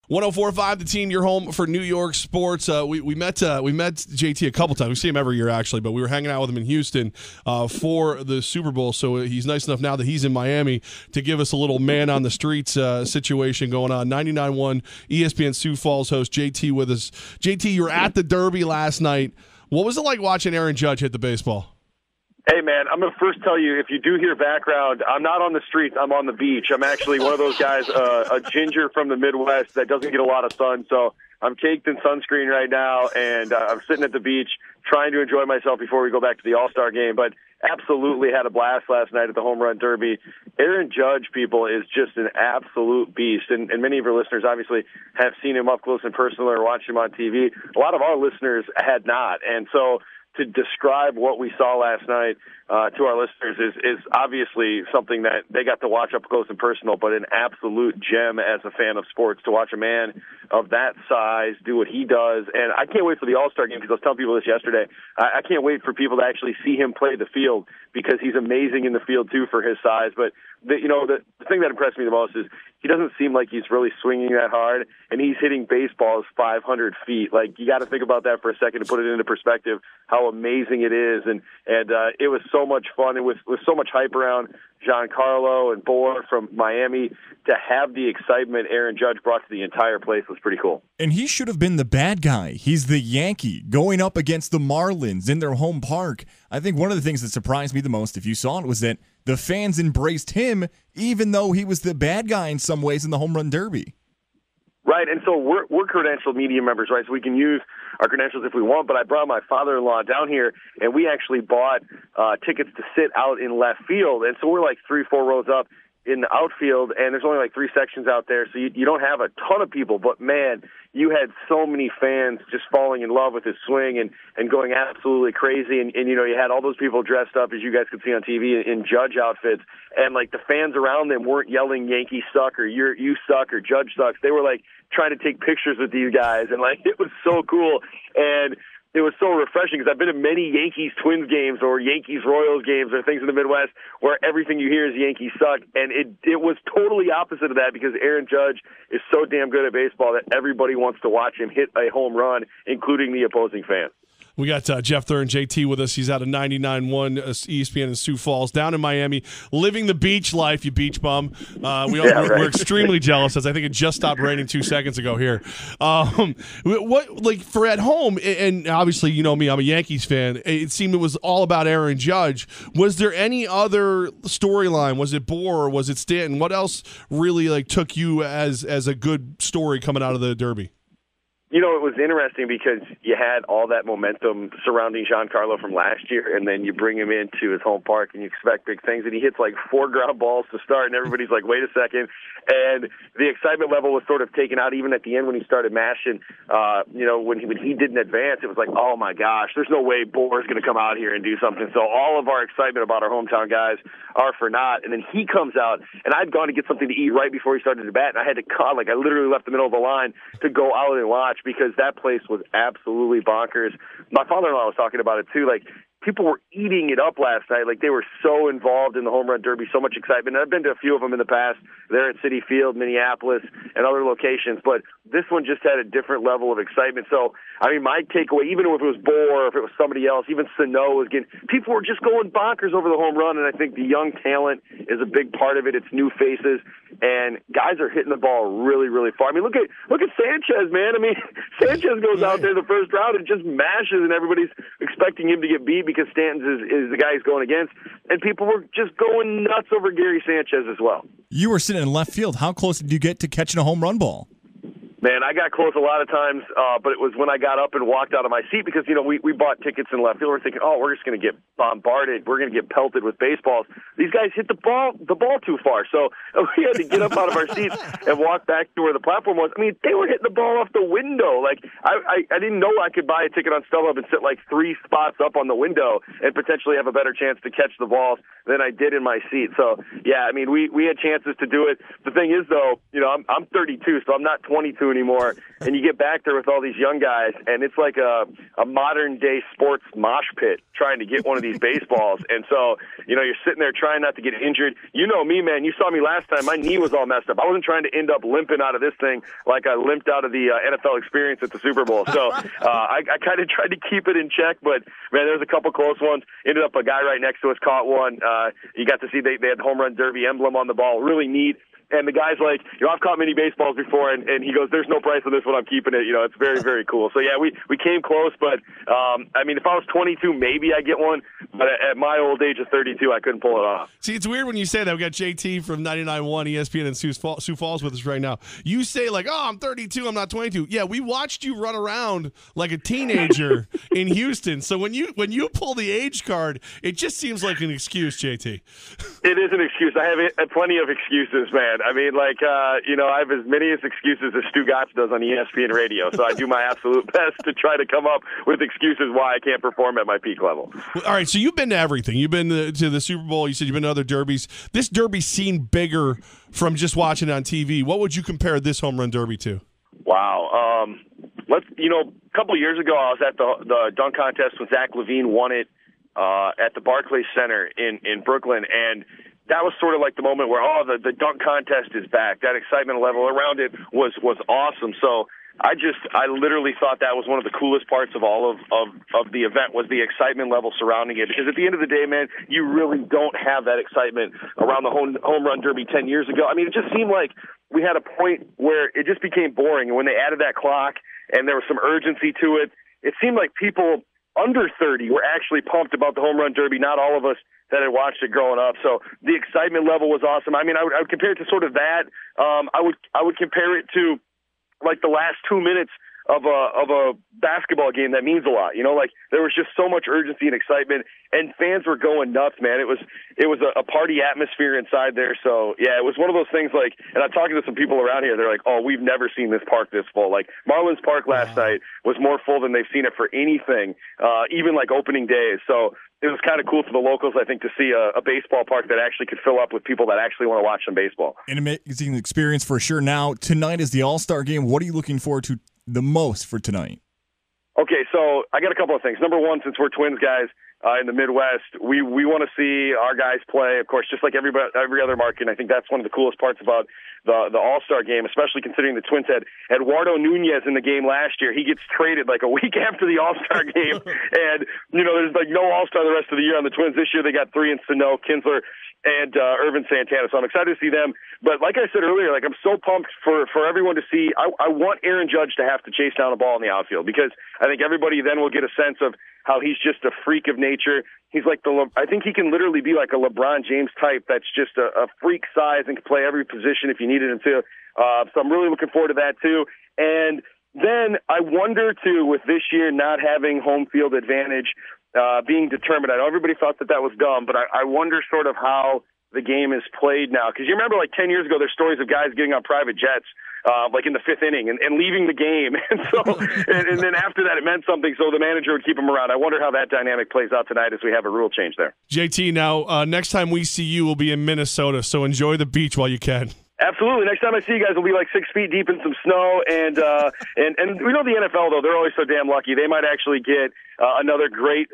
104.5 The Team, your home for New York sports. We met JT a couple times. We see him every year, actually, but we were hanging out with him in Houston for the Super Bowl. So he's nice enough now that he's in Miami to give us a little man on the streets situation going on. 99.1 ESPN Sioux Falls host JT with us. JT, you were at the Derby last night. What was it like watching Aaron Judge hit the baseball? Hey, man, I'm going to first tell you, if you do hear background, I'm not on the streets. I'm on the beach. I'm actually one of those guys, a ginger from the Midwest that doesn't get a lot of sun. So I'm caked in sunscreen right now, and I'm sitting at the beach trying to enjoy myself before we go back to the All-Star game. But absolutely had a blast last night at the Home Run Derby. Aaron Judge, people, is just an absolute beast. And many of your listeners obviously have seen him up close and personal or watched him on TV. A lot of our listeners had not. And so to describe what we saw last night to our listeners is obviously something that they got to watch up close and personal, but an absolute gem as a fan of sports to watch a man of that size do what he does. And I can't wait for the All-Star game, because I was telling people this yesterday. I can't wait for people to actually see him play the field, because he's amazing in the field, too, for his size. But, the thing that impressed me the most is he doesn't seem like he's really swinging that hard, and he's hitting baseballs 500 feet. Like, you got to think about that for a second to put it into perspective, how amazing it is. And it was so much fun. It was so much hype around Giancarlo and Bohr from Miami. To have the excitement Aaron Judge brought to the entire place was pretty cool. And he should have been the bad guy. He's the Yankee going up against the Marlins in their home park. I think one of the things that surprised me the most, if you saw it, was that the fans embraced him, even though he was the bad guy in some ways in the Home Run Derby. Right, and so we're credentialed media members, right? So we can use our credentials if we want, but I brought my father-in-law down here, and we actually bought tickets to sit out in left field. And so we're like 3-4 rows up in the outfield, and there's only like 3 sections out there, so you don't have a ton of people. But, man, you had so many fans just falling in love with his swing and going absolutely crazy. And you had all those people dressed up, as you guys could see on TV, in Judge outfits. And, like, the fans around them weren't yelling, "Yankees suck," or "You suck," or "Judge sucks." They were, like, trying to take pictures with these guys. And, like, it was so cool. And it was so refreshing, because I've been to many Yankees-Twins games or Yankees-Royals games or things in the Midwest where everything you hear is Yankees suck. And it was totally opposite of that, because Aaron Judge is so damn good at baseball that everybody wants to watch him hit a home run, including the opposing fans. We got Jeff Thurn, JT, with us. He's out of 99.1 ESPN in Sioux Falls, down in Miami, living the beach life, you beach bum. We're extremely jealous, as I think it just stopped raining 2 seconds ago here. For at home, and obviously you know me, I'm a Yankees fan, it seemed it was all about Aaron Judge. Was there any other storyline? Was it Bohr? Was it Stanton? What else really took you as a good story coming out of the Derby? It was interesting because you had all that momentum surrounding Giancarlo from last year, and then you bring him into his home park and you expect big things, and he hits like 4 ground balls to start, and everybody's like, wait a second. And the excitement level was sort of taken out even at the end when he started mashing. When he didn't advance, it was like, oh my gosh, there's no way Bohr's going to come out here and do something. So all of our excitement about our hometown guys are for naught. And then he comes out, and I'd gone to get something to eat right before he started to bat, and I had to call, I literally left the middle of the line to go out and watch, because that place was absolutely bonkers. My father-in-law was talking about it too. People were eating it up last night. They were so involved in the Home Run Derby, so much excitement. And I've been to a few of them in the past. They're at Citi Field, Minneapolis, and other locations. But this one just had a different level of excitement. So, my takeaway, even if it was Bohr or if it was somebody else, even Sano was getting, people were just going bonkers over the home run. And I think the young talent is a big part of it. It's new faces, and guys are hitting the ball really, really far. Look at Sanchez, man. Sanchez goes out there the first round and just mashes, and everybody's expecting him to get beat because Stanton is the guy he's going against. And people were just going nuts over Gary Sanchez as well. You were sitting in left field. How close did you get to catching a home run ball? Man, I got close a lot of times, but it was when I got up and walked out of my seat, because, we bought tickets in left field. We're thinking, we're just going to get bombarded. We're going to get pelted with baseballs. These guys hit the ball too far. So we had to get up out of our seats and walk back to where the platform was. They were hitting the ball off the window. I didn't know I could buy a ticket on StubHub and sit 3 spots up on the window and potentially have a better chance to catch the balls than I did in my seat. So, yeah, we had chances to do it. The thing is, though, I'm 32, so I'm not 22 32 anymore. And you get back there with all these young guys, and it's like a modern-day sports mosh pit trying to get one of these baseballs. And so, you're sitting there trying not to get injured. You know me, man. You saw me last time. My knee was all messed up. I wasn't trying to end up limping out of this thing like I limped out of the NFL experience at the Super Bowl. So I kind of tried to keep it in check, but, man, there's a couple close ones. Ended up a guy right next to us caught one. You got to see they had the home run derby emblem on the ball. Really neat. And the guy's like, I've caught many baseballs before, and he goes, there's no price on this one, I'm keeping it. It's very, very cool. So, yeah, we came close, but, if I was 22, maybe I'd get one. But at my old age of 32, I couldn't pull it off. See, it's weird when you say that. We got JT from 99.1 ESPN in Sioux Falls with us right now. You say, like, I'm 32, I'm not 22. Yeah, we watched you run around like a teenager in Houston. So when you pull the age card, it just seems like an excuse, JT. It is an excuse. I have plenty of excuses, man. I have as many excuses as Stu Gotch does on ESPN radio, so I do my absolute best to try to come up with excuses why I can't perform at my peak level. All right, so you've been to everything. You've been to the Super Bowl. You said you've been to other derbies. This derby seemed bigger from just watching it on TV. What would you compare this home run derby to? Wow. A couple of years ago, I was at the dunk contest when Zach LaVine won it at the Barclays Center in Brooklyn, and that was sort of like the moment where, the dunk contest is back. That excitement level around it was awesome. So I literally thought that was one of the coolest parts of all of the event was the excitement level surrounding it. Because at the end of the day, man, you really don't have that excitement around the home run derby 10 years ago. It just seemed like we had a point where it just became boring. And when they added that clock and there was some urgency to it, it seemed like people under 30 were actually pumped about the home run derby, not all of us that had watched it growing up. So the excitement level was awesome. I would compare it to sort of that. I would compare it to like the last 2 minutes of a basketball game that means a lot. There was just so much urgency and excitement, and fans were going nuts, man. It was a party atmosphere inside there. So yeah, it was one of those things and I'm talking to some people around here. They're like, we've never seen this park this full. Like Marlins Park last night was more full than they've seen it for anything, even like opening days. So it was kind of cool for the locals, I think, to see a baseball park that actually could fill up with people that actually want to watch some baseball. An amazing experience for sure. Now, tonight is the All-Star game. What are you looking forward to the most for tonight? Okay, so I got a couple of things. Number one, since we're Twins guys in the Midwest, we want to see our guys play, of course, just like every other market. And I think that's one of the coolest parts about the All-Star game, especially considering the Twins had Eduardo Nunez in the game last year. He gets traded like a week after the All-Star game. And, there's like no All-Star the rest of the year on the Twins. This year they got 3 in Sano, Kinsler, and Irvin Santana. So I'm excited to see them. But like I said earlier, I'm so pumped for everyone to see. I want Aaron Judge to have to chase down a ball in the outfield because I think everybody then will get a sense of how he's just a freak of nature. He's like I think he can literally be like a LeBron James type that's just a freak size and can play every position if you needed him to. So I'm really looking forward to that too. And then I wonder too, with this year not having home field advantage, being determined. I know everybody thought that was dumb, but I wonder sort of how the game is played now. Because you remember 10 years ago, there's stories of guys getting on private jets in the 5th inning and leaving the game. And so, and then after that, it meant something, so the manager would keep them around. I wonder how that dynamic plays out tonight as we have a rule change there. JT, now, next time we see you, we'll be in Minnesota, so enjoy the beach while you can. Absolutely. Next time I see you guys, we'll be 6 feet deep in some snow. And we know the NFL, though, they're always so damn lucky. They might actually get another great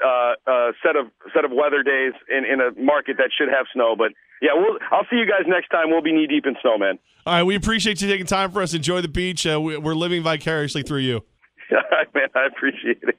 set of weather days in a market that should have snow. But, yeah, I'll see you guys next time. We'll be knee-deep in snow, man. All right, we appreciate you taking time for us. Enjoy the beach. We're living vicariously through you. All right, man. I appreciate it.